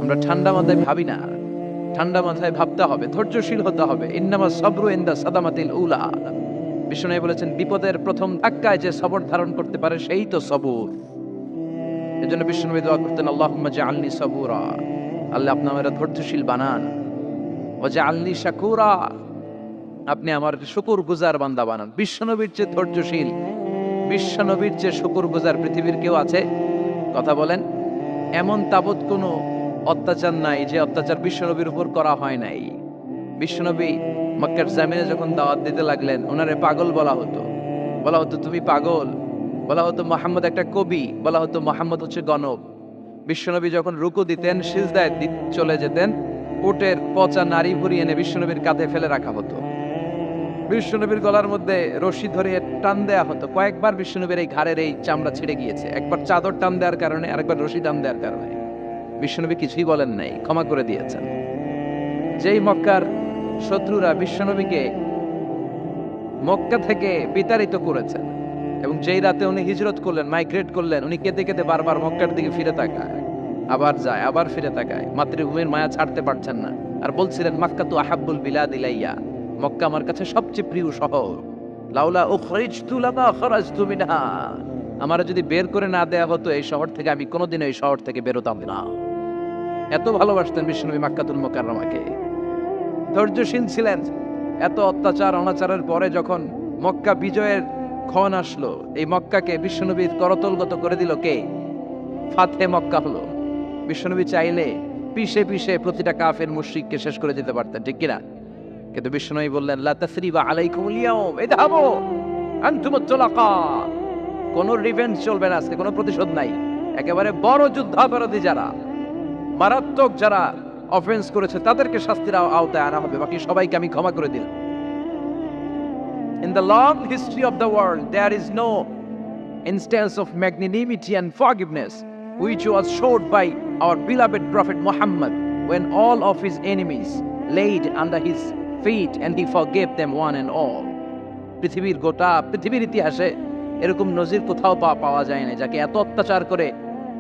আমরা ঠান্ডা মাথায় ভাবি না, ঠান্ডা মাথায় ভাবতে হবে, ধৈর্যশীল হতে হবে। ইন্নামা সাবরু ইনদা সাদামাতিল উলা। বিষ্ণু বলেছেন, বিপদের প্রথম ধাক্কায় যে সবর ধারণ করতে পারে সেই তো সবুর। এজন্য বিষ্ণু দোয়া করতেন, আল্লাহুম্মা জাআলনি সাবুরা, আল্লাহ আপনি আমাকে ধৈর্যশীল বানান। ওয়া জাআলনি শাকুরা, আপনি আমার শুকরগুজার বান্দা বানান। বিশ্বনবীর চেয়ে ধৈর্যশীল, বিশ্বনবীর চেয়ে শুকরগুজার পৃথিবীর কেউ আছে? কথা বলেন। এমন তাবৎ কোনো অত্যাচার নাই যে অত্যাচার বিশ্বনবীর উপর করা হয় নাই। বিশ্বনবী মক্কার জামিনে যখন দাওয়াত দিতে লাগলেন, ওনারে পাগল বলা হতো, বলা হতো তুমি পাগল, বলা হতো মুহাম্মদ একটা কবি, বলা হতো মুহাম্মদ হচ্ছে গণক। বিশ্বনবী যখন রুকু দিতেন, সিজদায় চলে যেতেন, উটের পচা নারী ভুরি এনে বিশ্বনবীর কাঁধে ফেলে রাখা হতো। বিশ্বনবীর গলার মধ্যে রশি ধরে টান দেয়া হতো। কয়েকবার বিশ্বনবীর এই ঘাড়ের এই চামড়া ছিঁড়ে গিয়েছে, একবার চাদর টান দেওয়ার কারণে, আরেকবার রশি টান দেওয়ার কারণে। বিশ্বনবী কিছুই বলেন নাই, ক্ষমা করে দিয়েছেন। যেই মক্কার শত্রুরা বিশ্বনবীকে মক্কা থেকে বিতাড়িত করেছেন, এবং যেই রাতে উনি হিজরত করলেন, মাইগ্রেট করলেন, উনি কেঁদে কেঁদে বারবার মক্কার দিকে ফিরে তাকায়, আবার যায়, আবার ফিরে তাকায়, মাতৃভূমির মায়া ছাড়তে পারছেন না। আর বলছিলেন, মাক্কা তু আহাব্বুল বিলাদ ইলাইয়া, মক্কা আমার কাছে সবচেয়ে প্রিয় শহর। লাউলা উখরিজতু লামা খরাজতু মিনহা, আমারে যদি বের করে না দেয়া হতো এই শহর থেকে, আমি কোনোদিন এই শহর থেকে বেরোতাম না। এত ভালোবাসতেন বিশ্বনবী মক্কাতুল মুকাররমাকে। ধৈর্যশীল ছিলেন। এত অত্যাচার অনাচারের পরে যখন মক্কা বিজয়ের ক্ষণ আসলো, এই মক্কাকে বিশ্বনবীর করতলগত করে দিল কে? ফাতহে মক্কা হলো। বিশ্বনবী চাইলে পিষে পিষে প্রতিটা কাফের মুশরিককে শেষ করে দিতে পারতেন, ঠিক কিনা? কিন্তু বিশ্বনবী বললেন, লা তাসরিবা আলাইকুমুল ইয়াউম ইযহাবু আনতুমুত তুলাকা, কোন রিভেঞ্জ চলবে না আজকে, কোনো প্রতিশোধ নাই। একেবারে বড় যুদ্ধাপরাধী যারা, মারাত্মক যারা অফেন্স করেছে, তাদেরকে শাস্তির আওতায় আনা হবে, বাকি সবাইকে আমি ক্ষমা করে দিলাম। In the long history of the world, there is no instance of magnanimity and forgiveness which was showed by our beloved Prophet Muhammad when all of his enemies laid under his feet and he forgave them one and all. পৃথিবীর ইতিহাসে এরকম নজির কোথাও পাওয়া যায় না, যাকে এত অত্যাচার করে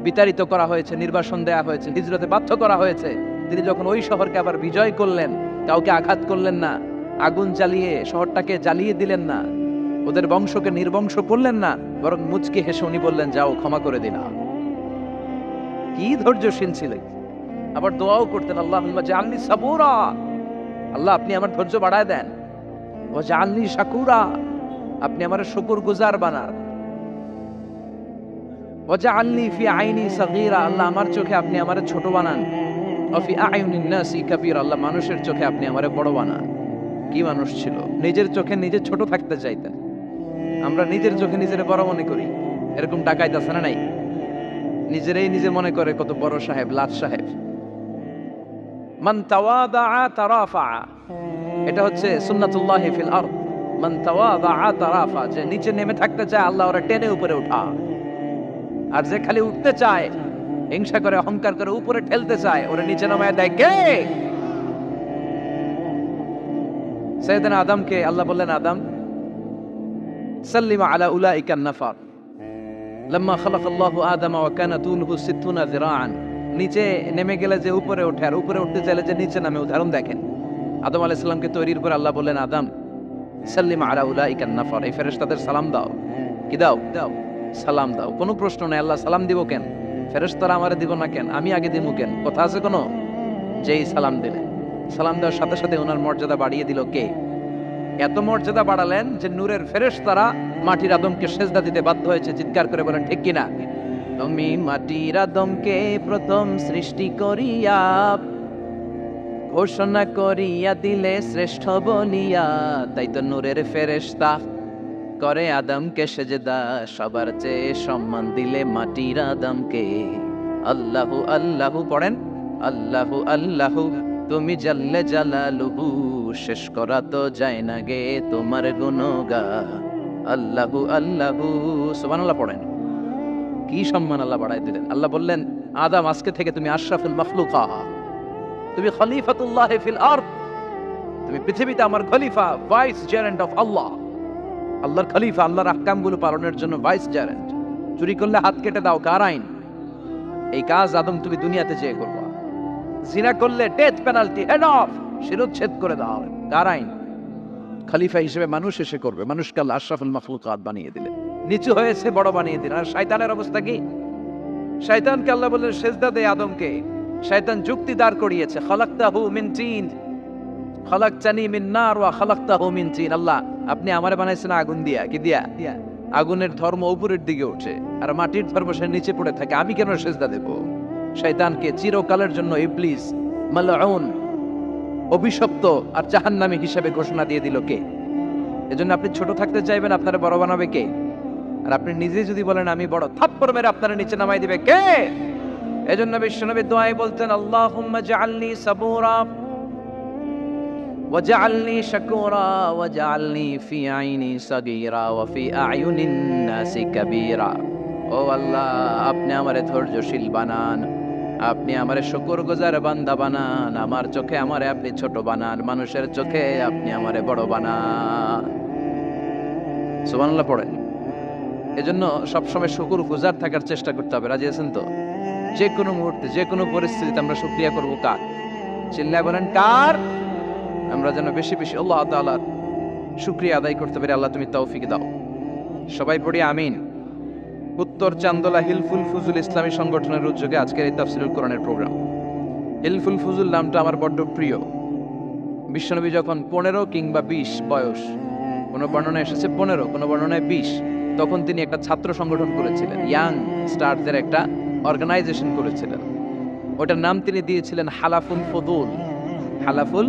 বিতাড়িত করা হয়েছে, নির্বাসন দেয়া হয়েছে, হিজরতে বাধ্য করা হয়েছে। তিনি যখন ওই শহরকে আবার বিজয় করলেন, কাউকে আঘাত করলেন না, আগুন জ্বালিয়ে শহরটাকে জ্বালিয়ে দিলেন না, ওদের বংশকে নির্বংশ করলেন না, বরং মুচকি হেসে উনি বললেন, যাও ক্ষমা করে দিলাম। কি ধৈর্যশীল ছিলেন। আবার দোয়াও করতেন, আল্লাহুম্মা জাআলনি সাবুরা, আল্লাহ আপনি আমার ধৈর্য বাড়ায় দেন। ওয়া জাআলনি শাকুরা, আপনি আমার শুকরগুজার বানান। ওয়া জাআলনি ফি আইনি সাগীরা, আল্লাহ আমার চোখে আপনি আমারে ছোট বানান। ওয়া ফি আয়ুনিন নাসি কাবীরা, আল্লাহ মানুষের চোখে আপনি আমারে বড় বানান। কি মানুষ ছিল, নিজের চোখে নিজে ছোট থাকতে চাইতেন। আমরা নিজের চোখে নিজের বড় মনে করি, এরকম ডাকাইত আছে না নাই? নিজেরাই নিজে মনে করে কত বড় সাহেব, লাট সাহেব। মান তাওয়াদা তারাফা, এটা হচ্ছে সুন্নাতুল্লাহি ফিল আরদ। মান তাওয়াদা তারাফা, যে নিচে নেমে থাকতে চায় আল্লাহ ওরা টেনে উপরে উঠা, আর যে খালি উঠতে চায়, হিংসা করে অহংকার করে উপরে ঠেলতে চায়, ওরা নিচে নামায় দেয় কে? সাইয়েদনা আদমকে আল্লাহ বললেন, আদম সাল্লিমা আলা উলাইকা নাফার লাম্মা খালাকাল্লাহু আদম ওয়া কানা তুলহু 60 যিরাআন, নিচে নেমে গেলে যে উপরে ওঠে, আর উপরে উঠতে চাইলে যে নিচে নামে। উদাহরণ দেখেন, আদম আলাইহিস সালামকে তৈরির পর আল্লাহ বললেন, আদম সাল্লিমা আলা উলাইকা নাফার, এই ফেরেশতাদের সালাম দাও। কি দাও? দাও, সালাম দাও। কোনো প্রশ্ন নাই, আল্লাহ সালাম দিব কেন? ফেরেশতারা আমারে দিব না কেন? আমি আগে দিব কেন? কথা আছে কোনো? যেই সালাম দিলেন, সালাম দেওয়ার সাথে সাথে ওনার মর্যাদা বাড়িয়ে দিল কে? এত মর্যাদা বাড়ালেন যে নূরের ফেরেশতারা মাটির আদমকে সেজদা দিতে বাধ্য হয়েছে। চিৎকার করে বলেন, ঠিক কিনা? তুমি মাটির আদমকে প্রথম সৃষ্টি করিয়া ঘোষণা করিয়া দিলে শ্রেষ্ঠ বলিয়া, তাই তো নূরের ফেরেশতা করে আদমকে সেজদা, সবার চেয়ে সম্মান দিলে মাটির আদমকে। আল্লাহু আল্লাহু পড়েন, আল্লাহু আল্লাহু তুমি জাল্লে জালালুহু, শেষ করা তো যায় না গে তোমার গুণগান। আল্লাহু আল্লাহু সুবহানাল্লাহ পড়েন। কি সম্মান আল্লাহ বাড়াই দিলেন। আল্লাহ বললেন, আদম আজকে থেকে তুমি আশরাফুল মাখলুকা, তুমি খলিফাতুল্লাহ ফিল আরদ, তুমি পৃথিবীতে আমার খলিফা, ভাইস জেরেন্ট অফ আল্লাহ। আল্লাহর খলিফা, আল্লাহর আহকামগুলো পালনের জন্য ভাইস জেরেন্ট। চুরি করলে হাত কেটে দাও, কার আইন? এই কাজ আদম তুমি দুনিয়াতে যেয়ে করবা। জিনা করলে ডেথ পেনাল্টি, হেড অফ, শিরোচ্ছেদ করে দাও। কার আইন? খলিফা হিসেবে মানুষ এসে করবে। মানুষকে আল্লাহ আশরাফুল মাখলুকাত বানিয়ে দিলেন, নিচু হয়েছে বড় বানিয়ে দিলেন। আর শয়তানের অবস্থা কি? শয়তানকে আল্লাহ বললেন সেজদা দে আদমকে। শয়তান যুক্তি দাঁড় করিয়েছে, খালাকতাহু মিন তিন খালাকতানি মিন নার ওয়া খালাকতাহু মিন তিন। আল্লাহ, আপনি আমারে বানাইছেন আগুন দিয়া। কি দিয়া? আগুনের ধর্ম উপরের দিকে ওঠে আর মাটির ধর্ম সে নিচে পড়ে থাকে, আমি কেন সেজদা দেব? শয়তানকে চিরকালের জন্য ইবলিস মালউন, অভিশপ্ত আর জাহান্নামী হিসেবে ঘোষণা দিয়ে দিল কে? এজন্য আপনি ছোট থাকতে চাইবেন, আপনারে বড় বানাবে কে? আর আপনি নিজে যদি বলেন আমি বড়, থাপ্পড় মেরে আপনারে নিচে নামাই দিবে কে? এজন্য বিশ্বনবী দোয়ায় বলতেন, আল্লাহুম্মা জাআলনি সাবুরা ওয়াজআলনি শাকুরা ওয়াজআলনি ফি আইনি সাগীরা ওয়া ফি আয়ুনিন নাসি কাবীরা। ও আল্লাহ, আপনি আমারে ধৈর্যশীল বানান, আপনি আমারে শুকরগুজার বান্দা বানান, আমার চোখে আমারে আপনি ছোট বানান, মানুষের চোখে আপনি আমারে বড় বানান। সুবহানাল্লাহ পড়েন। এজন্য সবসময় শুকরগুজার থাকার চেষ্টা করতে হবে। রাজি আছেন তো? যে কোনো মুহূর্তে, যে কোনো পরিস্থিতিতে আমরা শুকরিয়া করব কার? চিল্লায় বলেন কার? আমরা যেন বেশি বেশি আল্লাহ তাআলার শুকরিয়া আদায় করতে পারি। আল্লাহ তুমি তৌফিক দাও। সবাই পড়ি আমিন। উত্তর চান্দোলা হিলফুল ফুজুল ইসলামী সংগঠনের উদ্যোগে আজকের এই তাফসীরুল কোরআনের প্রোগ্রাম। হিলফুল ফুজুল নামটা আমার বড্ড প্রিয়। বিশ্বনবী যখন 15 কিংবা 20 বয়স, কোনো বর্ণনায় এসেছে 15, কোনো বর্ণনায় 20, তখন তিনি একটা ছাত্র সংগঠন করেছিলেন, ইয়াং স্টারদের একটা অর্গানাইজেশন করেছিলেন। ওটার নাম তিনি দিয়েছিলেন হালাফুল ফুদুল। হালাফুল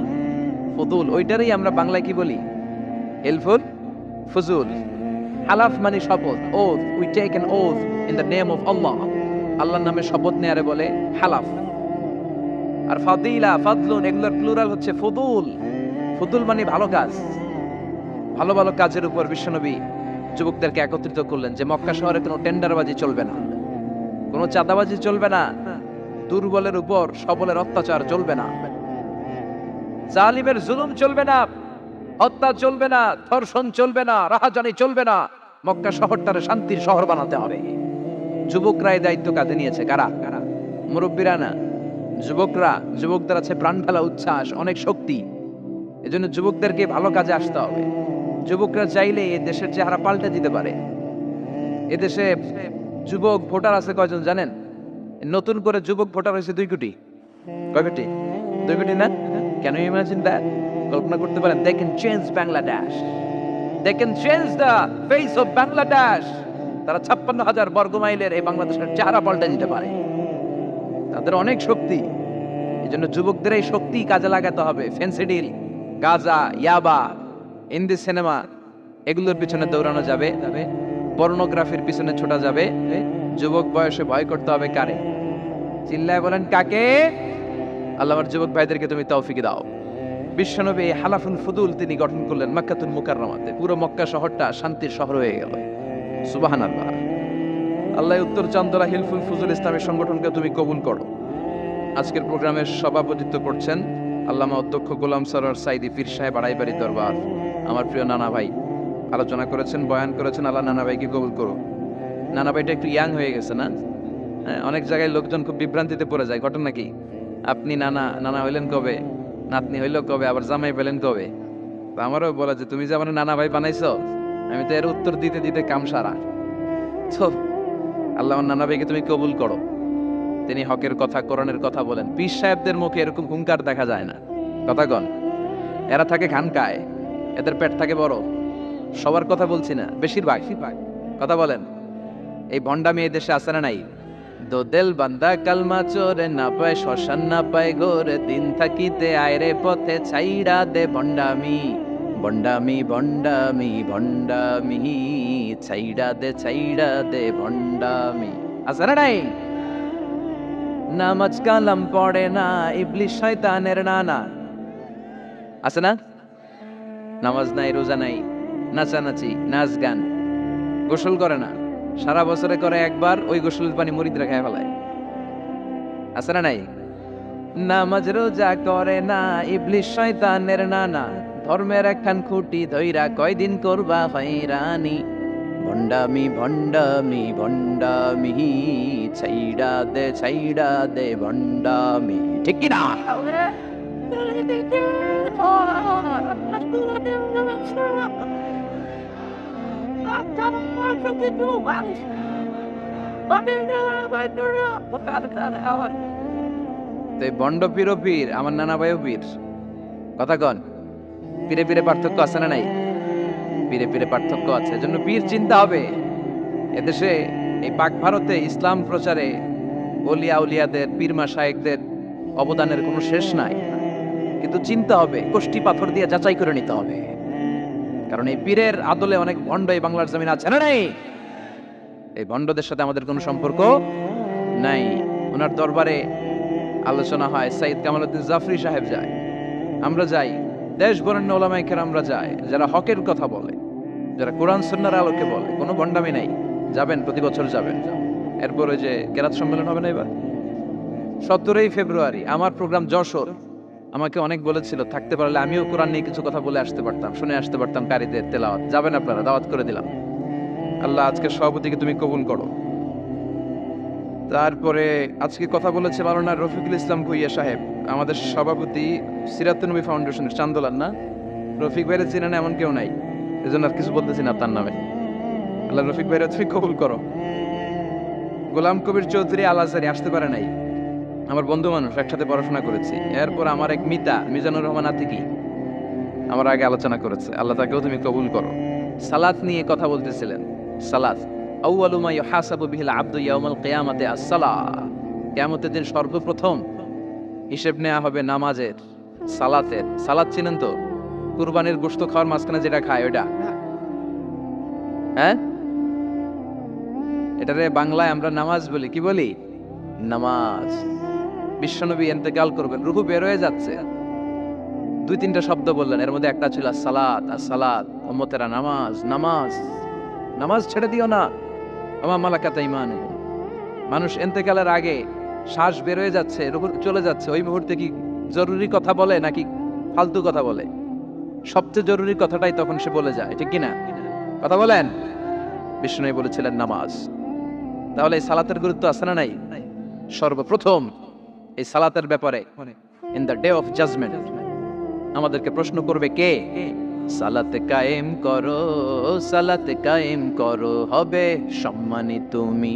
ফুদুল, ওইটারই আমরা বাংলায় কি বলি? হিলফুল ফুজুল। হালাফ মানে শপথ, oath, we take an oath in the name of Allah. আল্লাহর নামে শপথ নেয়ারে বলে হালাফ। আর ফাদিলা, ফাদলুন, এগুলোর প্লুরাল হচ্ছে ফুদুল। ফুদুল মানে ভালো কাজ। ভালো ভালো কাজের উপর বিশ্বনবী যুবকদেরকে একত্রিত করলেন যে মক্কা শহরে কোনো টেন্ডারবাজি চলবে না, কোনো চাঁদাবাজি চলবে না, দুর্বলের উপর সবলের অত্যাচার চলবে না, জালিমের জুলুম চলবে না, হত্যা চলবে না, ধর্ষণ চলবে না, রাহাজানি চলবে না। মক্কা শহরটারে শান্তির শহর বানাতে হবে। যুবকরা এই দায়িত্ব কাঁধে নিয়েছে। কারা? মুরব্বীরা না, যুবকরা। যুবকদের আছে প্রাণ ঢালা উচ্ছ্বাস, অনেক শক্তি। এজন্য যুবকদেরকে ভালো কাজে আসতে হবে। যুবকরা চাইলে এই দেশের চেহারা পাল্টে দিতে পারে। এদেশে যুবক ভোটার আছে কয়জন জানেন? নতুন করে যুবক ভোটার হয়েছে 2 কোটি। কয় কোটি? 2 কোটি না? Can you imagine that? কল্পনা করতে পারেন? They can change Bangladesh. They can change the face of Bangladesh. তারা 56,000 বর্গ মাইলের এই বাংলাদেশের চেহারা পাল্টে দিতে পারে। তাদের অনেক শক্তি। এজন্য যুবকদের এই শক্তি কাজে লাগাতে হবে। ফেন্সিডিল, গাঁজা, ইয়াবা, হিন্দি সিনেমা, এগুলোর পিছনে দৌড়ানো যাবে, পর্নোগ্রাফির পিছনে ছোটা যাবে। যুবক বয়সে ভয় করতে হবে কারে? চিল্লায় বলেন কাকে? আল্লাহ আমার যুবক ভাইদেরকে তুমি তৌফিক দাও। বিশ্বনবী হালাফুল ফুদুল তিনি গঠন করলেন মক্কাতুল মুকাররমাতে। পুরো মক্কা শহরটা শান্তির শহর হয়ে গেল। সুবহানাল্লাহ। আল্লাহ উত্তর চান্দোলা হিলফুল ফুজুল ইসলামী সংগঠনকে তুমি কবুল করো। আজকের প্রোগ্রামের সভাপতিত্ব করছেন আল্লামা অধ্যক্ষ গোলাম সরোয়ার সাইদি পীর সাহেব, আড়াইবাড়ি দরবার। আমার প্রিয় নানা ভাই আলোচনা করেছেন, বয়ান করেছেন। আল্লাহ নানা ভাইকে কবুল করো। নানা ভাইটা একটু ইয়াং হয়ে গেছে না? হ্যাঁ, অনেক জায়গায় লোকজন খুব বিভ্রান্তিতে পড়ে যায়। ঘটনা কি? আপনি নানা হইলেন কবে, নাতনি হইল কবে, আবার জামাই পেলেন কবে? আমারও বলা যে তুমি যে আমার নানা ভাই বানাইছো, আমি তো এর উত্তর দিতে দিতে কাম সারা। তো আল্লাহ আমার নানা ভাইকে তুমি কবুল করো। তিনি হকের কথা, কোরআনের কথা বলেন। পীর সাহেবদের মুখে এরকম হুঙ্কার দেখা যায় না। কথা কন। এরা থাকে খানকায়, এদের পেট থাকে বড়। সবার কথা বলছি না, বেশিরভাগ। কথা বলেন। এই ভণ্ডামি এই দেশে আছে না নাই? দোদেল বান্দা কালমা চোরে না পায় শ্মশান না পায় গোরে, দিন থাকিতে আয়রে পথে ছাইড়া দে ভণ্ডামি, ভণ্ডামি ভণ্ডামি ভণ্ডামি, ছাইড়া দে ভণ্ডামি। আছে না নাই? নামাজ কালাম পড়ে না, ইবলিশ শয়তানের নানা। আছে না? নামাজ নাই, রোজা নাই, নাচানাচি, নাচ গান, গোসল করে না, সারা বছরে করে একবার, ওই গোসলের পানি মুরিদরা খায় ফেলায়। আছে না নাই? নামাজ রোজা করে না, ইবলিশ শয়তানের নানা, ধর্মের একখান খুঁটি ধইরা কয়দিন করবা হয়রানি, ভণ্ডামি ভণ্ডামি ভণ্ডামি, ছাইড়া দে ভণ্ডামি। ঠিক কিনা? তো এই বন্ড পীরও পীর, আমার নানা ভাইও পীর। কথা কন, পীরে পীরে পার্থক্য আছে না নাই? পীরে পীরে পার্থক্য আছে, এজন্য পীর চিন্তা হবে। এদেশে এই পাক ভারতে ইসলাম প্রচারে ওলিয়া উলিয়াদের, পীর মাশায়েখদের অবদানের কোনো শেষ নাই, কিন্তু চিন্তা হবে, কষ্টি পাথর দিয়ে যাচাই করে নিতে হবে। কারণ এই পীরের আদলে অনেক ভণ্ড এই বাংলার জমিন আছে না নাই? এই ভণ্ডদের সাথে আমাদের কোনো সম্পর্ক নাই। ওনার দরবারে আলোচনা হয়, সাইদ কামালউদ্দিন জাফরি সাহেব যায়, আমরা যাই, দেশ বরেণ্য ওলামায়ে কেরামরা যায়, যারা হকের কথা বলে, যারা কোরআন সুন্নাহর আলোকে বলে, কোনো ভণ্ডামি নাই। যাবেন, প্রতি বছর যাবেন। এরপর ওই যে কেরাত সম্মেলন হবে না এবার 17ই ফেব্রুয়ারি, আমার প্রোগ্রাম যশোর। আমাকে অনেক বলেছিল থাকতে পারলে আমিও কোরআন নিয়ে কিছু কথা বলে আসতে পারতাম, শুনে আসতে পারতাম কারীদের তেলাওয়াত। যাবেন আপনারা, দাওয়াত করে দিলাম। আল্লাহ আজকে সভাপতিকে তুমি কবুল করো। তারপরে আজকে কথা বলেছে মাওলানা রফিকুল ইসলাম ভুইয়া সাহেব, আমাদের সভাপতি সিরাতুন নবী ফাউন্ডেশনের চান্দোলার। না, রফিক ভাইয়ের চিনে না এমন কেউ নাই, এজন্য আর কিছু বলতেছি না তার নামে। আল্লাহ রফিক ভাইয়ের তুমি কবুল করো। গোলাম কবির চৌধুরী আল আজহারি আসতে পারে নাই, আমার বন্ধু মানুষ, একসাথে পড়াশোনা করেছি। এরপর আমার এক মিতা মিজানুর রহমান আতিকি আমার আগে আলোচনা করেছে, আল্লাহ তাকেও তুমি কবুল করো। সালাত নিয়ে কথা বলতেছিলেন। সালাত আউয়ালু মা ইউহাসাবু বিহিল আবদু ইয়াউমাল কিয়ামাতি আস-সালাহ। কিয়ামতের দিন সর্বপ্রথম হিসেব নেওয়া হবে নামাজের, সালাতের। সালাত চিনেন তো? কুরবানির গোশত খাওয়ার মাঝখানে যেটা খায় ওটা, হ্যাঁ, এটারে বাংলায় আমরা নামাজ বলি। কি বলি? নামাজ। বিশ্বনবী ইন্তেকাল করবেন, রূহ বের হয়ে যাচ্ছে, 2-3টা শব্দ বললেন, এর মধ্যে একটা ছিল সালাত। আর সালাত, উম্মতেরা নামাজ, নামাজ, নামাজ ছেড়ে দিও না। আমা মালাকাত ঈমানুকুম। মানুষ ইন্তেকালের আগে শ্বাস বের হয়ে যাচ্ছে, রূহ চলে যাচ্ছে, ওই মুহূর্তে কি জরুরি কথা বলে নাকি ফালতু কথা বলে? সবচেয়ে জরুরি কথাটাই তখন সে বলে যায়, ঠিক কিনা? কথা বলেন। বিষ্ণু বলেছিলেন নামাজ। তাহলে এই সালাতের গুরুত্ব আছে না নাই? সর্বপ্রথম এই সালাতের ব্যাপারে in the day of judgement আমাদেরকে প্রশ্ন করবে কে? সালাতে কায়েম করো, সালাতে কায়েম করো, হবে সম্মানী তুমি,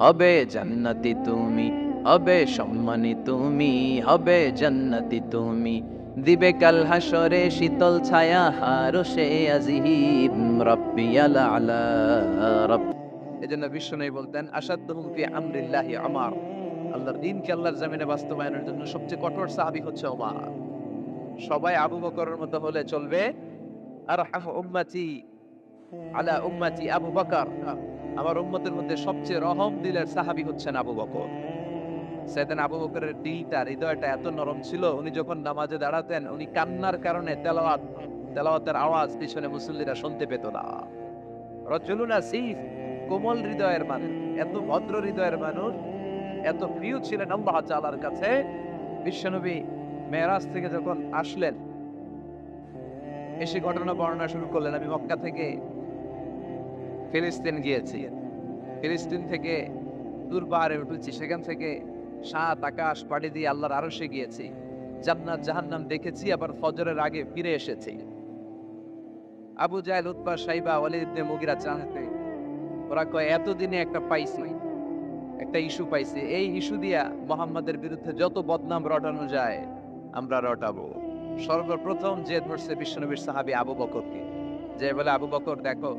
হবে জান্নাতি তুমি, হবে সম্মানী তুমি, হবে জান্নাতি তুমি, দিবে কাল হাসরে শীতল ছায়া হারশে আজিম, রাব্বিয়াল আলা রাbb। এজন্য বিশ্বনবী বলতেন আশাদ্দুহুম ফি আমরিল্লাহি উমর। আল্লাহর দ্বীনকে আল্লাহর জমিনে বাস্তবায়নের জন্য সবচেয়ে কঠোর সাহাবী হচ্ছে ওমর। সবাই আবু বকরের মতো হলে চলবে। আরহামু উম্মতি আলা উম্মতি আবু বকর। আমার উম্মতের মধ্যে সবচেয়ে রহম দিলের সাহাবী হচ্ছেন আবু বকর। সাইয়েদনা আবু বকরের দিলটা, হৃদয়টা এত নরম ছিল, উনি যখন নামাজে দাঁড়াতেন, উনি কান্নার কারণে তেলাওয়াতের আওয়াজ পিছনে মুসল্লিরা শুনতে পেত না। রাজুলুন আসিফ, কোমল হৃদয়ের মানুষ, এত ভদ্র হৃদয়ের মানুষ, এত প্রিয় ছিলেন আল্লাহ তাআলার কাছে। বিশ্বনবী মেরাজ থেকে যখন আসলেন, এসে ঘটনা বর্ণনা শুরু করলেন, আমি মক্কা থেকে ফিলিস্তিন গিয়েছি, ফিলিস্তিন থেকে দূর পাহাড়ে উঠেছি, সেখান থেকে 7 আকাশ পাড়ি দিয়ে আল্লাহর আরশে গিয়েছি, জান্নাত জাহান্নাম দেখেছি, আবার ফজরের আগে ফিরে এসেছি। আবু জাহেল, উতবা, শাইবা, ওয়ালিদ ইবনে মুগিরা জানতে, ওরা কয় এতদিনে একটা পাইছি, একটা ইস্যু পাইছি, এই ইস্যু দিয়া মুহাম্মাদের বিরুদ্ধে যত বদনাম রটানো যায় আমরা রটাবো। সর্বপ্রথম যে ধরছে বিশ্বনবীর সাহাবী আবু বকরকে, যে বলে আবু বকর দেখো,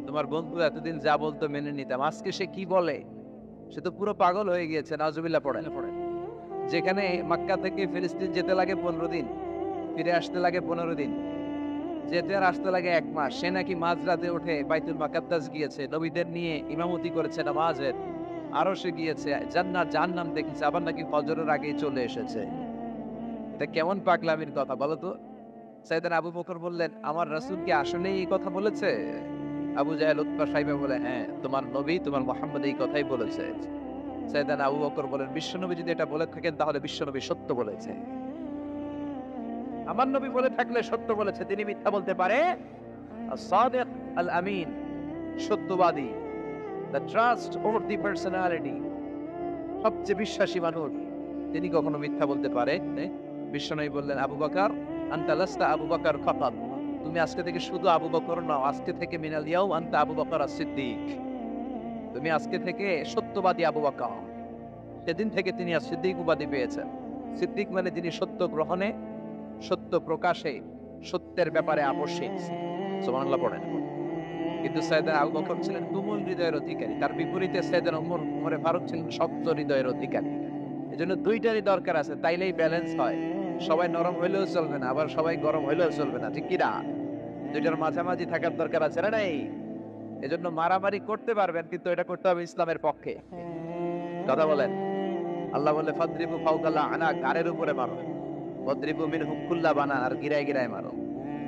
তোমার বন্ধু এতদিন যা বলতো মেনে নিতাম, আজকে সে কি বলে, সে তো পুরো পাগল হয়ে গিয়েছে। নাউজুবিল্লাহ পড়েন। যেখানে মক্কা থেকে ফিলিস্তিন যেতে লাগে 15 দিন, ফিরে আসতে লাগে 15 দিন, যেতে আর আসতে লাগে 1 মাস, সে নাকি মাঝরাতে উঠে বাইতুল মাকাদ্দাস গিয়েছে, নবীদের নিয়ে ইমামতি করেছে নামাজের, আরো সে গিয়েছে, জান্নাত জাহান্নাম দেখেছে, আবার নাকি ফজরের আগেই চলে এসেছে। এটা কেমন পাগলামির কথা বলো তো? সাইয়েদনা আবু বকর বললেন, আমার রাসূল কি আসলেই এই কথা বলেছে? আবু জাহেল, উতবা, শাইবা বলে, হ্যাঁ, তোমার নবী, তোমার মুহাম্মদ এই কথাই বলেছে। সাইয়েদনা আবু বকর বলেন, বিশ্বনবী যদি এটা বলে থাকেন তাহলে বিশ্বনবী সত্য বলেছে। আমার নবী বলে থাকলে সত্য বলেছে, তিনি মিথ্যা বলতে পারে? আস-সাদিক আল-আমিন, সত্যবাদী, the trust over the personality, সবচেয়ে বিশ্বাসী মানুষ, তিনি কখনো মিথ্যা বলতে পারে? বিশ্বনবী বললেন, আবু বকর আনতা লাস্তা আবু বকর ফাকাত, তুমি আজকে থেকে শুধু আবু বকর নও, আজকে থেকে মিনাল ইয়াউম আনতা আবু বকর as-সিদ্দিক, তুমি আজকে থেকে সত্যবাদী আবু বকর। সেদিন থেকে তিনি সিদ্দিক উপাধি পেয়েছেন। সিদ্দিক মানে যিনি সত্য গ্রহণে, সত্য প্রকাশে, সত্যের ব্যাপারে আপোষহীন। সুবহানাল্লাহ পড়েন। কিন্তু সাইয়েদনা আবু বকর ছিলেন তুমুল হৃদয়ের অধিকারী, তার বিপরীতে সাইয়েদনা ওমরে ফারুক ছিলেন শক্ত হৃদয়ের অধিকারী। এজন্য দুইটারই দরকার আছে, তাইলেই ব্যালেন্স হয়। সবাই নরম হইলেও চলবে না, আবার সবাই গরম হইলেও চলবে না, ঠিক কি না? দুইটার মাঝামাঝি থাকার দরকার আছে না নাই? এজন্য মারামারি করতে পারবেন, কিন্তু এটা করতে হবে ইসলামের পক্ষে। কথা বলেন। আল্লাহ বলে ফাদরিবু ফাওকাল আনাক, গারের উপরে মারো, ওয়াদরিবু মিনহুম কুল্লা বানান, আর গিরায় গিরায় মারো।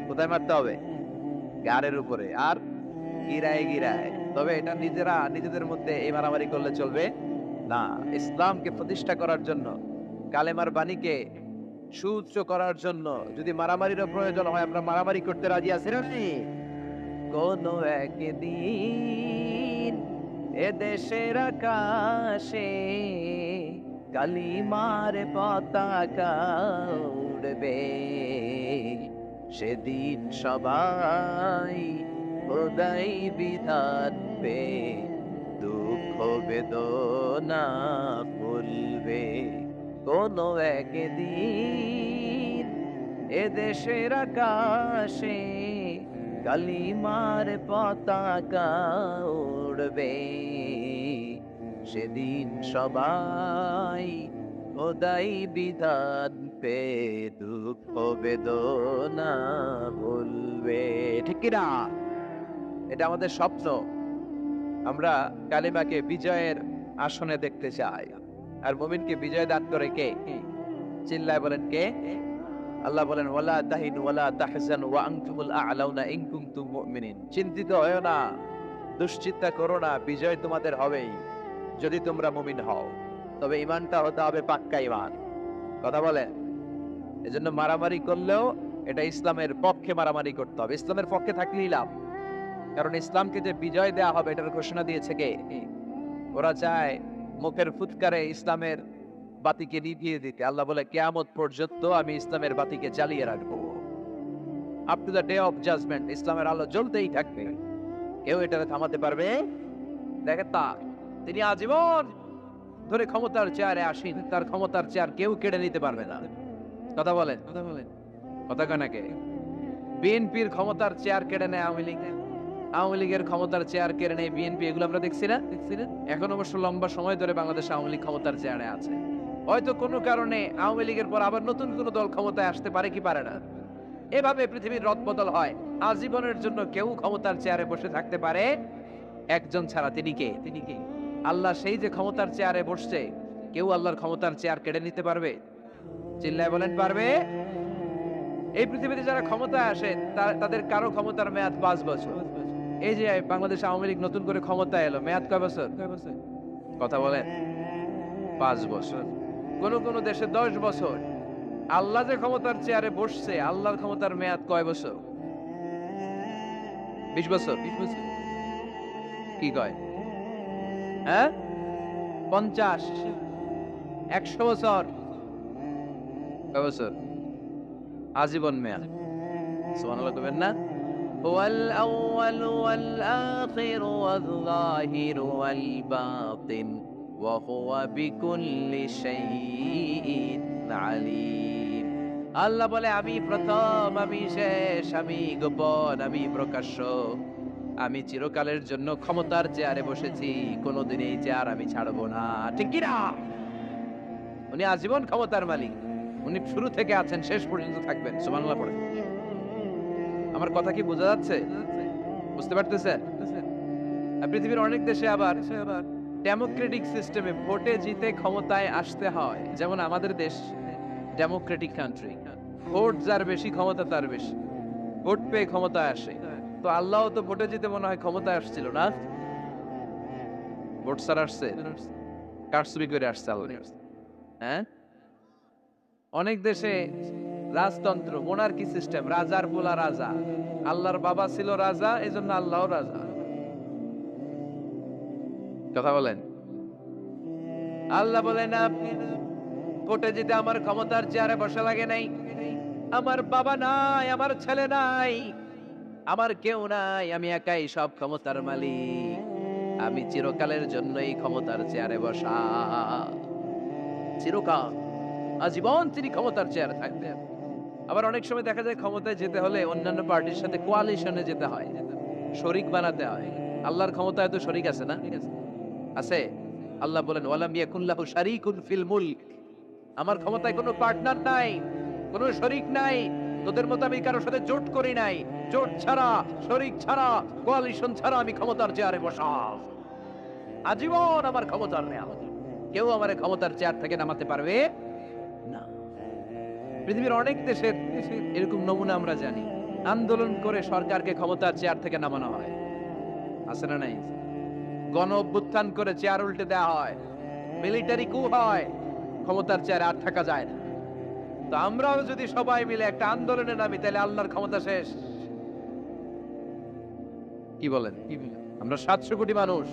কোথায় মারতে হবে? গারের উপরে আর গিরায় গিরায়। তবে এটা নিজেদের মধ্যে এই মারামারি করলে চলবে না। ইসলামকে প্রতিষ্ঠা করার জন্য, কালেমার বাণীকে সুউচ্চ করার জন্য যদি মারামারিরও প্রয়োজন হয়, আমরা মারামারি করতে রাজি আছি না? কোন একদিন এ দেশের আকাশে কালিমার পতাকা উড়বে, সেদিন সবাই খোদাই বিধান পে দুঃখ বেদনা ভুলবে। কোন একদিন এ দেশের আকাশে কালিমার পতাকা উড়বে, সেদিন সবাই খোদাই বিধান পে দুঃখ বেদনা ভুলবে, ঠিক কি না? এটা আমাদের স্বপ্ন। আমরা কালিমাকে বিজয়ের আসনে দেখতে চাই। আর মুমিনকে বিজয় দান করে কে? চিল্লায় বলেন কে? আল্লাহ বলেন, ওয়ালা তাহিনু ওয়ালা তাহজানু ওয়া আনতুমুল আ'লাউনা ইন কুনতুম মুমিনিন। চিন্তিত হয়ো না, দুশ্চিন্তা করো না, বিজয় তোমাদের হবেই যদি তোমরা মুমিন হও। তবে ঈমানটা হতে হবে পাক্কা ঈমান। কথা বলেন। এজন্য মারামারি করলেও এটা ইসলামের পক্ষে মারামারি করতে হবে, ইসলামের পক্ষে থাকলেই লাভ। কারণ ইসলামকে যে বিজয় দেয়া হবে এটার ঘোষণা দিয়েছে কে? ওরা চায় মুখের ফুৎকারে ইসলামের বাতিকে নিভিয়ে দিতে। আল্লাহ বলে, কিয়ামত পর্যন্ত আমি ইসলামের বাতিকে জ্বালিয়ে রাখবো। Up to the day of judgement ইসলামের আলো জ্বলতেই থাকবে, কেউ এটা থামাতে পারবে? দেখেন তিনি আজীবন ধরে ক্ষমতার চেয়ারে আসীন, তার ক্ষমতার চেয়ার কেউ কেড়ে নিতে পারবে না। কথা বলেন, কথা কানাকে। বিএনপির ক্ষমতার চেয়ার কেড়ে নেয় আওয়ামী লীগ, আওয়ামী লীগের ক্ষমতার চেয়ার কেড়ে নেয় বিএনপি, এগুলো আমরা দেখছি না? এখন অবশ্য লম্বা সময় ধরে বাংলাদেশ আওয়ামী লীগ ক্ষমতার চেয়ারে আছে। হয়তো কোনো কারণে আওয়ামী লীগের পর আবার নতুন কোন দল ক্ষমতায় আসতে পারে কি পারে না। এভাবে পৃথিবীর রদবদল হয়। আজীবনের জন্য কেউ ক্ষমতার চেয়ারে বসে থাকতে পারে একজন ছাড়া, তিনি কে? আল্লাহ। সেই যে ক্ষমতার চেয়ারে বসছে, কেউ আল্লাহর ক্ষমতার চেয়ার কেড়ে নিতে পারবে? চিল্লায় বলেন, পারবে? এই পৃথিবীতে যারা ক্ষমতায় আসে তাদের কারো ক্ষমতার মেয়াদ 5 বছর। এই যে বাংলাদেশ আওয়ামী লীগ নতুন করে ক্ষমতায় এলো, মেয়াদ কয় বছর? কথা বলেন। 5 বছর। কোন কোন দেশে 10 বছর। আল্লাহ যে ক্ষমতার চেয়ারে বসছে, আল্লাহর ক্ষমতার মেয়াদ কয় বছর? 20 বছর। কি কয়? হ্যাঁ, 50, 100 বছর। কয় বছর? আজীবন মেয়াদ। সুবহানাল্লাহ কইবেন না? ওয়াল আউয়াল ওয়াল আখির ওয়াল যাহির ওয়াল বাতিন ওয়া হুয়া বিকুল্লি শাইইন আলীম। আল্লাহ বলে, আমি প্রথম, আমি শেষ, আমি গোপন, আমি প্রকাশ্য। আমি চিরকালের জন্য ক্ষমতার চেয়ারে বসেছি, কোনোদিন এই চেয়ার আমি ছাড়বো না, ঠিক কি না? উনি আজীবন ক্ষমতার মালিক, উনি শুরু থেকে আছেন, শেষ পর্যন্ত থাকবেন। সুবহানাল্লাহ পড়ে। আমার কথা কি বোঝা যাচ্ছে? বুঝতে পারতেছেন? পৃথিবীর অনেক দেশে আবার ডেমোক্রেটিক সিস্টেমে ভোটে জিতে ক্ষমতায় আসতে হয়। যেমন আমাদের দেশ ডেমোক্রেটিক কান্ট্রি, ভোট যার বেশি ক্ষমতা তার বেশি, ভোট পেয়ে ক্ষমতায় আসে। তো আল্লাহ তো ভোটে জিতে মনে হয় ক্ষমতায় আসছিল না, ভোট ছাড়া আসছে, কারচুপি করে আসছে আল্লাহ। হ্যাঁ, অনেক দেশে রাজতন্ত্র, মোনার্কি সিস্টেম, রাজার পোলা রাজা, আল্লাহর বাবা ছিল রাজা, এজন্য আল্লাহও রাজা। কথা বলেন। আল্লাহ বলেন, আপনি কোর্টে যেতে আমার ক্ষমতার চেয়ারে বসা লাগে নাই, আমার বাবা নাই, আমার ছেলে নাই, আমার কেউ নাই, আমি একাই সব ক্ষমতার মালিক, আমি চিরকালের জন্য এই ক্ষমতার চেয়ারে বসা, চিরকাল আজীবন তিনি ক্ষমতার চেয়ারে থাকবেন। আবার অনেক সময় দেখা যায় ক্ষমতায় যেতে হলে অন্যান্য পার্টির সাথে কোয়ালিশনে যেতে হয়, শরিক বানাতে হয়। আল্লাহর ক্ষমতায় তো শরিক আছে না? আছে। আল্লাহ বলেন ওয়ালাম ইয়াকুল্লাহু শারীকুন ফিল মুলক, আমার ক্ষমতায় কোনো পার্টনার নাই, কোনো শরিক নাই, তোদের মতো আমি কারোর সাথে জোট করি নাই, জোট ছাড়া, শরিক ছাড়া, কোয়ালিশন ছাড়া আমি ক্ষমতার চেয়ারে বসা, আজীবন আমার ক্ষমতার নেই, কেউ আমার ক্ষমতার চেয়ার থেকে নামাতে পারবে না। পৃথিবীর অনেক দেশের এরকম নমুনা আমরা জানি, আন্দোলন করে সরকারকে ক্ষমতার চেয়ার থেকে নামানো হয়, আছে না নাই? গণ অভ্যুত্থান করে চেয়ার উল্টে দেওয়া হয়, মিলিটারি কু হয়, ক্ষমতার চেয়ারে আর থাকা যায় না। তো আমরাও যদি সবাই মিলে একটা আন্দোলনে নামি, তাহলে আল্লাহর ক্ষমতা শেষ। কি বলেন? আমরা 700 কোটি মানুষ,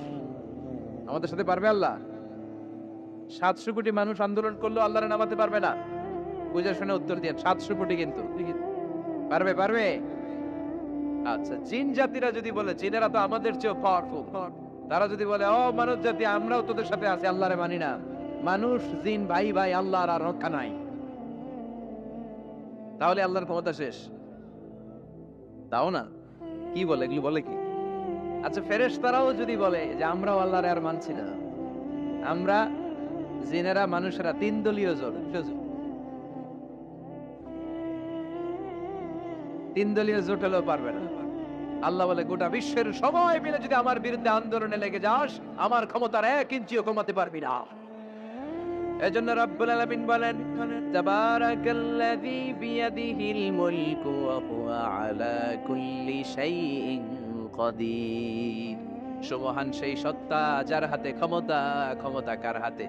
আমাদের সাথে পারবে আল্লাহ? 700 কোটি মানুষ আন্দোলন করলেও আল্লাহরে নামাতে পারবে না? বুঝে শুনে উত্তর দিয়ে। 700 কোটি কিন্তু পারবে? পারবে? আচ্ছা, জিন জাতিরা যদি বলে, জিনেরা তো আমাদের চেয়ে পাওয়ারফুল, তারা যদি বলে ও মানব জাতি, আমরাও তোদের সাথে আছি, আল্লাহরে মানি না, মানুষ জিন ভাই ভাই, আল্লাহর আর রক্ষা নাই, তাহলে আল্লাহর ক্ষমতা শেষ? তাও না, কি বলে, এগুলো বলে কি? আচ্ছা, ফেরেশতারাও যদি বলে যে আমরাও আল্লাহর আর মানছি না, আমরা জিনেরা মানুষেরা 3 দলীয় জোট, 3 দলীয় জোট হলেও পারবে না। আল্লাহ বলে গোটা বিশ্বের সবাই মিলে যদি আমার বিরুদ্ধে আন্দোলনে লেগে যাস, আমার ক্ষমতার 1 ইঞ্চিও কমাতে পারবি না। এজন্য রব্বুল আলামিন বলেন তাবারাকাল্লাযী বিয়াদিহিল মুলকু ওয়া হুয়া আলা কুল্লি শাইইন কাদির। সুবহান সেই সত্তা যার হাতে ক্ষমতা, ক্ষমতা কার হাতে?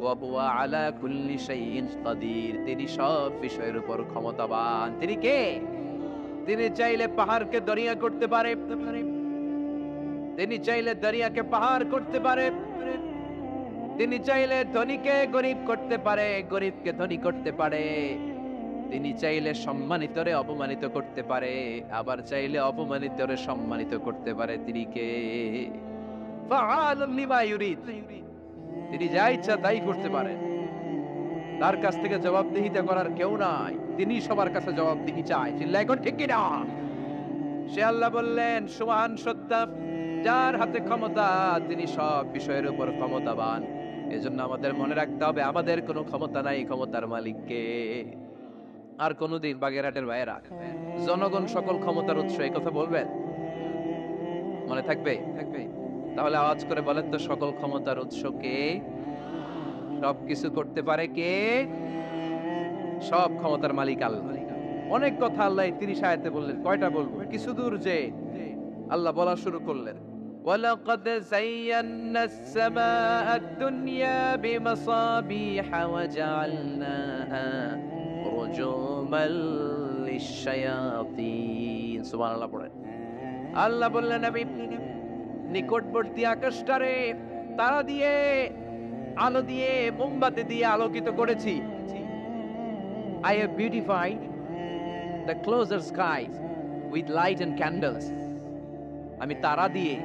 ওয়া হুয়া আলা কুল্লি শাইইন কাদির, তিনি সব বিষয়ের উপর ক্ষমতাবান। তিনি কে? তিনি চাইলে পাহাড়কে দরিয়া করতে পারে, তিনি চাইলে দরিয়াকে পাহাড় করতে পারে, তিনি চাইলে ধনীকে গরিব করতে পারে, গরিবকে ধনী করতে পারে, তিনি চাইলে সম্মানিতরে অপমানিত করতে পারে, আবার চাইলে অপমানিতরে সম্মানিত করতে পারে। তিনি কে? ফাআলুন লিমা ইউরিদ, তিনি যা ইচ্ছা তাই করতে পারেন, তার কাছ থেকে জবাবদিহিতা করার কেউ নাই, তিনি সবার কাছে জবাবদিহি চায়। চিল্লায় এখন ঠিক কিনা? সে আল্লাহ বললেন সুবহান সত্তা যার হাতে ক্ষমতা, তিনি সব বিষয়ের উপর ক্ষমতাবান। এজন্য আমাদের মনে রাখতে হবে আমাদের কোনো ক্ষমতা নাই, ক্ষমতার মালিককে। আর কোনদিন বাগেরহাটের ভাইয়েরা, জনগণ সকল ক্ষমতার উৎস, এই কথা বলবেন? মনে থাকবে? তাহলে আওয়াজ করে বলেন তো, সকল ক্ষমতার উৎস কে? সবকিছু করতে পারে কে? সব ক্ষমতার মালিক আল্লাহ। অনেক কথা আল্লাহ 30 আয়াতে বললেন, কয়টা বলবো? কিছু দূর যে আল্লাহ বলা শুরু করলেন ওয়ালাকাদ যায়্যানাস সামাআদ দুনিয়া বিমাসাবিহা ওয়া জাআলনাহা রুজুমাল লিশ-শায়াতিন। সুবহানাল্লাহ পড়েন। আল্লাহ বললেন আমি নিকটবর্তী আকাশটারে তারা দিয়ে, আলো দিয়ে, মোমবাতি দিয়ে আলোকিত করেছি। I have beautified the closer skies with light and candles. আমি তারা দিয়ে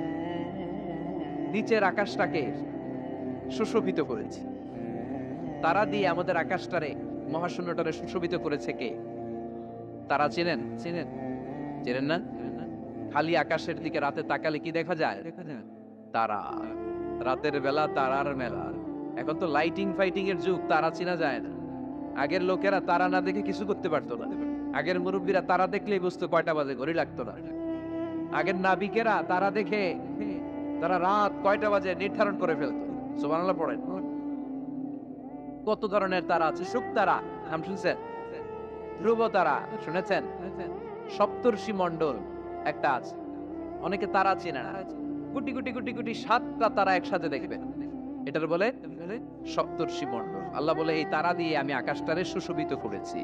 নিচের আকাশটাকে সুশোভিত করেছি। তারা দিয়ে আমাদের আকাশটারে, মহাশূন্যটারে সুশোভিত করেছে কে? তারা চেনেন? চেনেন না? খালি আকাশের দিকে রাতে তাকালে কি দেখা যায়? তারা। রাতের বেলা তারার মেলা। এখন তো লাইটিং ফাইটিং এর যুগ, তারা চেনা যায় না। আগের লোকেরা তারা না দেখে কিছু করতে পারতো না। আগের মুরব্বীরা তারা দেখলেই বুঝতো কয়টা বাজে, ঘড়ি লাগতো না। আগের নাবিকেরা তারা দেখে তারা রাত কয়টা বাজে নির্ধারণ করে ফেলতো। সুবহানাল্লাহ পড়েন। কত ধরনের তারা আছে। শুক তারা নাম শুনছেন? ধ্রুব তারা শুনেছেন? সপ্তর্ষি মণ্ডল একটা আছে, অনেকে তারা চেনে না। কোটি কোটি কোটি কোটি 7টা তারা একসাথে দেখবেন, এটার বলে সপ্তর্ষি মণ্ডল। আল্লাহ বলে এই তারা দিয়ে আমি আকাশটারে সুশোভিত করেছি।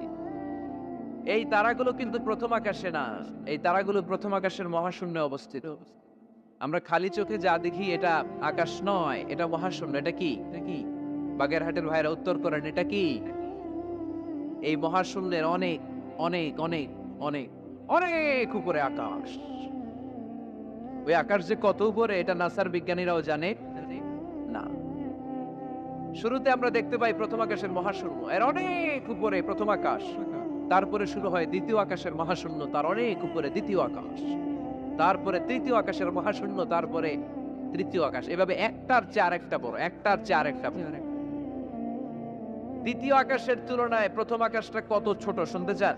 এই তারাগুলো কিন্তু প্রথম আকাশে না, এই তারাগুলো প্রথম আকাশের মহাশূন্যে অবস্থিত। আমরা খালি চোখে যা দেখি এটা আকাশ নয়, এটা মহাশূন্য। এটা কি? বাগেরহাটের ভাইরা উত্তর করেন, এটা কি? এই মহাশূন্যের অনেক অনেক অনেক অনেক অনেক উপরে আকাশ। ওই আকাশ যে কত উপরে এটা নাসার বিজ্ঞানীরাও জানে না। শুরুতে আমরা দেখতে পাই প্রথম আকাশের মহাশূন্য, এর অনেক উপরে প্রথম আকাশ, তারপরে শুরু হয় দ্বিতীয় আকাশের মহাশূন্য, তার অনেক উপরে দ্বিতীয় আকাশ, তারপরে তৃতীয় আকাশের মহাশূন্য, তারপরে তৃতীয় আকাশ, এভাবে একটার চেয়ে আরেকটা বড়, একটার চেয়ে আরেকটা বড়। দ্বিতীয় আকাশের তুলনায় প্রথম আকাশটা কত ছোট শুনতে চান?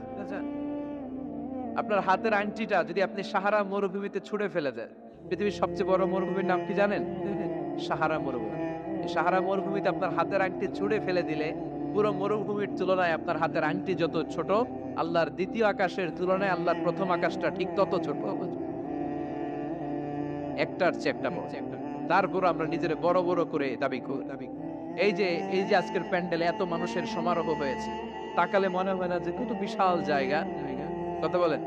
আপনার হাতের আংটিটা যদি আপনি সাহারা মরুভূমিতে ছুঁড়ে ফেলে দেন, পৃথিবীর সবচেয়ে বড় মরুভূমির নাম কি জানেন? সাহারা মরুভূমি। এই সাহারা মরুভূমিতে আপনার হাতের আংটি ছুঁড়ে ফেলে দিলে পুরো মরুভূমির তুলনায় আপনার হাতের আংটি যত ছোট, আল্লাহর দ্বিতীয় আকাশের তুলনায় আল্লাহর প্রথম আকাশটা ঠিক তত ছোট, একটার চেয়ে একটা বড়। তারপর আমরা নিজের বড় বড় করে দাবি করি। এই যে আজকের প্যান্ডেলে এত মানুষের সমারোহ হয়েছে, তাকালে মনে হয় না যে কত বিশাল জায়গা? কথা বলেন,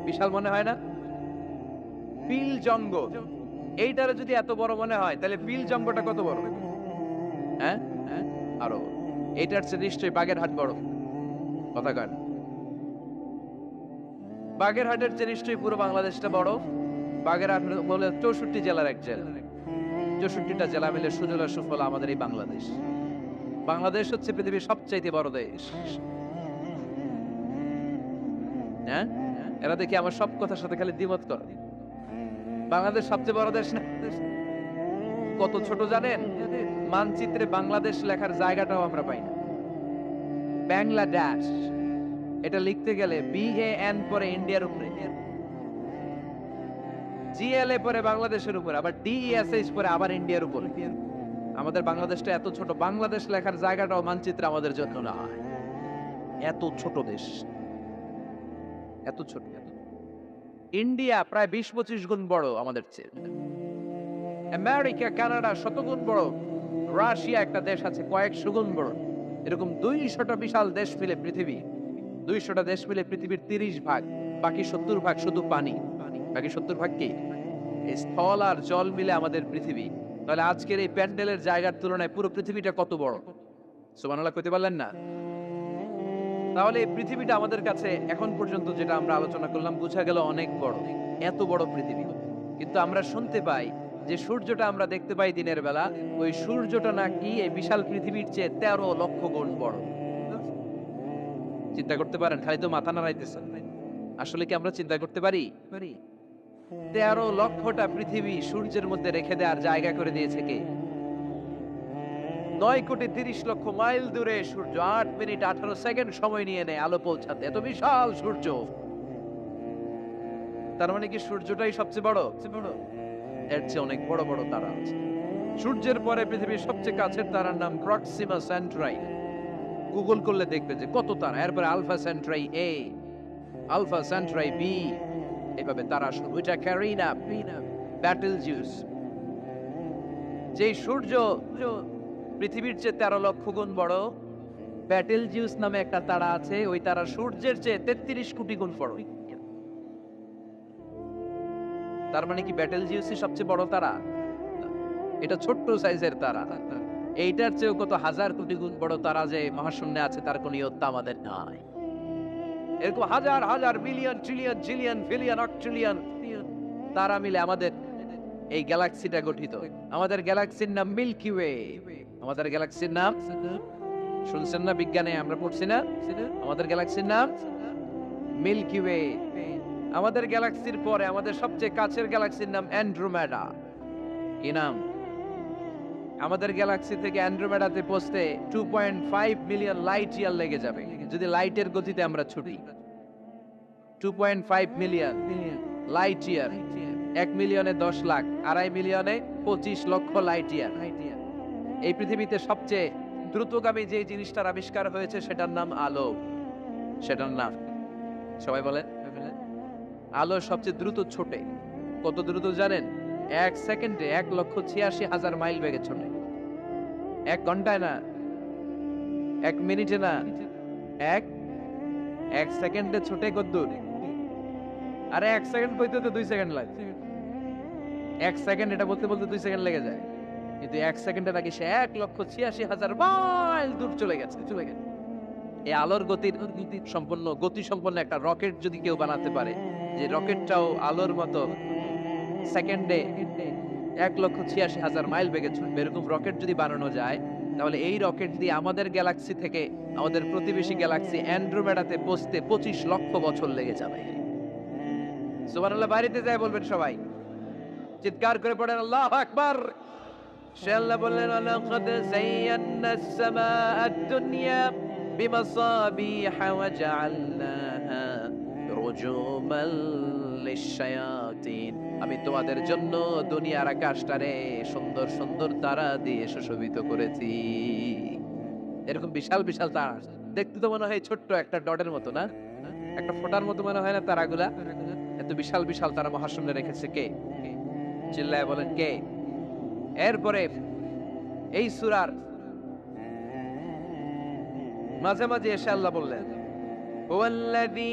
বিশাল মনে হয় না? বিল জঙ্গ, এইটারে যদি এত বড় মনে হয় তাহলে বিল জঙ্গটা কত বড়? হ্যাঁ, আরো এইটার চেয়ে নিশ্চয়ই বাগেরহাট বড়। কথা কয় না? বাগেরহাটের চেয়ে নিশ্চয়ই পুরো বাংলাদেশটা বড়। বাগেরহাট বলে 64 জেলার এক জেলা, 64টা জেলা মিলে সুজলা সুফলা আমাদের এই বাংলাদেশ। বাংলাদেশ হচ্ছে পৃথিবীর সবচাইতে বড় দেশ। হ্যাঁ, এরা দেখি আমার সব কথার সাথে খালি দ্বিমত করে। বাংলাদেশ সবচেয়ে বড় দেশ না? কত ছোট জানেন? মানচিত্রে বাংলাদেশ লেখার জায়গাটাও আমরা পাই না। বাংলাদেশ এটা লিখতে গেলে BAN পরে ইন্ডিয়ার উপরে, GLA পরে বাংলাদেশের উপরে, আবার DESH পরে আবার ইন্ডিয়ার উপরে। আমাদের বাংলাদেশটা এত ছোট, বাংলাদেশ লেখার জায়গাটাও মানচিত্রে আমাদের জন্য না। এত ছোট দেশ, এত ছোট। ইন্ডিয়া প্রায় 20-25 গুণ বড় আমাদের চেয়ে। আমেরিকা, কানাডা শতগুণ বড়। রাশিয়া একটা দেশ আছে কয়েকশো গুণ বড়। এরকম 200টা বিশাল দেশ মিলে পৃথিবী, 200টা দেশ মিলে পৃথিবীর 30 ভাগ, বাকি 70 ভাগ শুধু পানি। বাকি 70 ভাগ কি? স্থল আর জল মিলে আমাদের পৃথিবী। তাহলে আজকের এই প্যান্ডেলের জায়গার তুলনায় পুরো পৃথিবীটা কত বড়? সুবহানাল্লাহ কইতে পারলেন না? তাহলে এই পৃথিবীটা আমাদের কাছে এখন পর্যন্ত যেটা আমরা আলোচনা করলাম বোঝা গেল অনেক বড়, এত বড় পৃথিবী। কিন্তু আমরা শুনতে পাই যে সূর্যটা আমরা দেখতে পাই দিনের বেলা, ওই সূর্যটা নাকি এই বিশাল পৃথিবীর চেয়ে 13 লক্ষ গুণ বড়। চিন্তা করতে পারেন? খালি তো মাথা নাড়াইতেছেন। আসলে কি আমরা চিন্তা করতে পারি? 13 লক্ষটা পৃথিবী সূর্যের মধ্যে রেখে দেওয়ার জায়গা করে দিয়েছে কে? 9,30,00,000 মাইল দূরে সূর্য 8 মিনিট 18 সেকেন্ড সময় নিয়ে নেয় আলো পৌঁছাতে। এত বিশাল সূর্য। তার মানে কি সূর্যটাই সবচেয়ে বড়? এর চেয়ে অনেক বড় বড় তারা আছে। সূর্যের পরে পৃথিবীর সবচেয়ে কাছের তারার নাম প্রক্সিমা সেন্ট্রাই। গুগল করলে দেখবে যে কত তারা। এরপরে Alpha Centauri A, Alpha Centauri B, এভাবে তারা শুরু। এটা ক্যারিনা, ব্যাটেলজিউস। যেই সূর্য পৃথিবীর চেয়ে 13 লক্ষ গুণ বড়, ব্যাটেলজিউস নামে একটা তারা আছে, ওই তারা সূর্যের চেয়ে 33 কোটি গুণ বড়। তার মানে কি ব্যাটেলজিউসই সবচেয়ে বড় তারা? এটা ছোট্ট সাইজের তারা। এইটার চেয়েও কত হাজার কোটি গুণ বড় তারা যে মহাশূন্যে আছে তার কোনো ইয়ত্তা আমাদের নাই। এরকম হাজার হাজার million trillion zillion billion octillion তারা মিলে আমাদের এই গ্যালাক্সিটা গঠিত। আমাদের গ্যালাক্সির নাম মিল্কি ওয়ে। আমাদের গ্যালাক্সির নাম শুনছেন না? বিজ্ঞানে আমরা পড়ছি না? আমাদের গ্যালাক্সির নাম মিল্কি ওয়ে। আমাদের গ্যালাক্সির পরে আমাদের সবচেয়ে কাছের গ্যালাক্সির নাম অ্যান্ড্রোমেডা। কি নাম? আমাদের গ্যালাক্সি থেকে অ্যান্ড্রোমেডাতে পৌঁছতে 2.5 মিলিয়ন লাইট ইয়ার লেগে যাবে যদি লাইটের গতিতে আমরা ছুটি। 2.5 মিলিয়ন লাইট ইয়ার। 1 মিলিয়নে 10 লাখ, 2.5 মিলিয়নে 25 লক্ষ লাইট ইয়ার। এই পৃথিবীতে সবচেয়ে দ্রুতগামী যে জিনিসটার আবিষ্কার হয়েছে সেটার নাম আলো। সেটার নাম সবাই বলেন। আলো সবচেয়ে দ্রুত ছোটে। কত দ্রুত জানেন? 1 সেকেন্ডে 1,86,000 মাইল বেগে ছোটে। 1 ঘন্টায় না, 1 মিনিটে না, এক সেকেন্ডে ছোটে কত দূর? আরে 1 সেকেন্ড কইতে তো 2 সেকেন্ড লাগে। 1 সেকেন্ড এটা বলতে বলতে 2 সেকেন্ড লেগে যায়। কিন্তু 1 সেকেন্ডের আগে সে 1,86,000 মাইল দূর চলে গেছে। এই আলোর গতি সম্পন্ন একটা রকেট যদি কেউ বানাতে পারে, যে রকেটটাও আলোর মতো সেকেন্ডে 1,86,000 মাইল বেগে ছুটবে, এরকম রকেট যদি বানানো যায়, তাহলে এই রকেট দিয়ে আমাদের গ্যালাক্সি থেকে আমাদের প্রতিবেশী গ্যালাক্সি অ্যান্ড্রোমেডাতে পৌঁছতে 25 লক্ষ বছর লেগে যাবে। সুবহানাল্লাহ। বাড়িতে যায় বলবেন সবাই, চিৎকার করে পড়েন আল্লাহু আকবার। সে আল্লাহ বললেন, ওয়ালাকাদ যায়্যানাস সামাআদ দুনিয়া বিমাসাবিহা ওয়া জাআলনাহা রুজুমান লিশ-শায়াতিন। আমি তোমাদের জন্য দুনিয়ার আকাশটারে সুন্দর সুন্দর তারা দিয়ে সুশোভিত করেছি। এরকম বিশাল বিশাল তারা, দেখতে তো মনে হয় ছোট্ট একটা ডটের মতো, না একটা ফোঁটার মতো মনে হয় না তারাগুলা? এত বিশাল বিশাল তারা মহাশূন্যে রেখেছে কে? চিল্লায় বলেন কে? এরপরে এই সূরার মাঝে মাঝে এসে আল্লাহ বললেন, হুয়াল্লাযী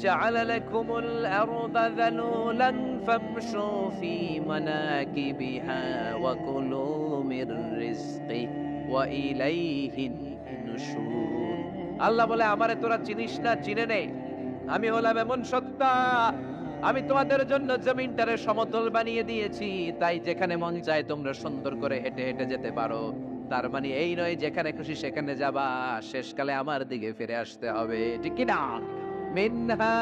জাআলা লাকুমুল আরদা যালুলান ফামশু ফী মানাকিবিহা ওয়া কুলু মির রিজকি ওয়া ইলাইহিন নুশুর। আল্লাহ বলে, আমারে তোরা চিনিস না, চিনে নে। আমি হলাম এমন সত্তা, আমি তোমাদের জন্য জমিনটারে সমতল বানিয়ে দিয়েছি, তাই যেখানে মন চায় তোমরা সুন্দর করে হেঁটে হেঁটে যেতে পারো। তার মানে এই নয় যেখানে খুশি সেখানে যাবা, শেষকালে আমার দিকে ফিরে আসতে হবে, ঠিক কি না? মিনহা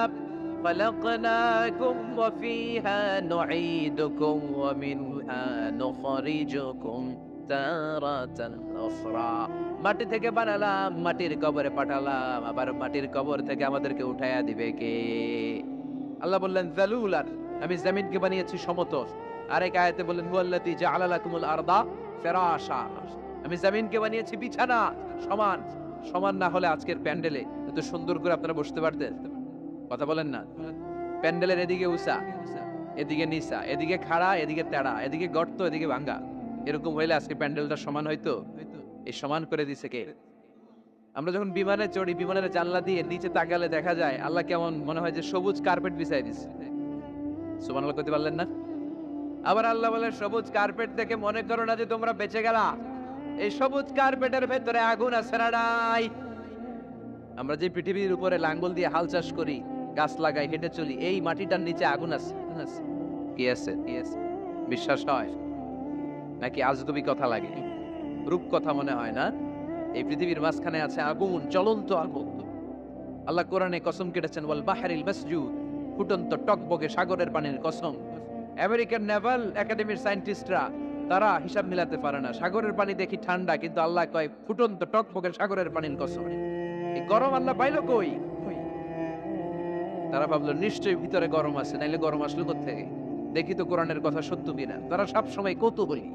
খালাকনাকুম ওয়া ফিহা নুঈদুকুম ওয়া মিনহা নুখরিজুকুম তারাতান উখরা। মাটি থেকে বানালাম, মাটির কবরে পাঠালাম, আবার মাটির কবর থেকে আমাদেরকে উঠায়া দিবে কে? আল্লাহ বললেন যালুলান, আমি জমিনকে বানিয়েছি সমতল। আরেক আয়াতে বললেন হুয়াল্লাযী জাআলা লাকুমুল আরদা ফিরাশা, আমি জমিনকে বানিয়েছি বিছানা। সমান সমান না হলে আজকের প্যান্ডেলে এত সুন্দর করে আপনারা বসতে পারতেন? কথা বলেন না। প্যান্ডেলের এদিকে উঁচা, এদিকে নিচা, এদিকে খাড়া, এদিকে তেড়া, এদিকে গর্ত, এদিকে ভাঙ্গা, এরকম হইলে আজকে প্যান্ডেলটা সমান হইতো? এই সমান করে দিছে কে? আমরা যখন বিমানে চড়ি, বিমানের জানলা দিয়ে নিচে তাকালে দেখা যায় আল্লাহ কেমন মনে হয় যে সবুজ কার্পেট বিছাই দিচ্ছে। সুবহানাল্লাহ করতে পারলেন না? আবার আল্লাহ বলে, সবুজ কার্পেট দেখে মনে করো না যে তোমরা বেঁচে গেলা, এই সবুজ কার্পেটের ভেতরে আগুন আছে না নাই? আমরা যে পৃথিবীর উপরে লাঙ্গল দিয়ে হাল চাষ করি, গাছ লাগাই, হেঁটে চলি, এই মাটিটার নিচে আগুন আছে। কি আছে? বিশ্বাস হয় নাকি আজগুবি কথা লাগে? রূপ কথা মনে হয় না? এই পৃথিবীর মাঝখানে আছে আগুন, জ্বলন্ত আগুন। আল্লাহ কোরআনে কসম কেটেছেন, ওয়াল বাহরিল মাসজুদ, ফুটন্ত টকবকে সাগরের পানির কসম। আমেরিকান নেভাল একাডেমির সায়েন্টিস্টরা তারা হিসাব মিলাতে পারে না, সাগরের পানি দেখি ঠান্ডা, কিন্তু আল্লাহ কয় ফুটন্ত টকবকে সাগরের পানির কসম। এই গরম আল্লাহ পাইলো কই? তারা ভাবলো নিশ্চয়ই ভিতরে গরম আছে, নাইলে গরম আসলো কোত্থেকে? দেখি তো কোরআনের কথা সত্য কিনা। তারা সব সময় কৌতূহলী।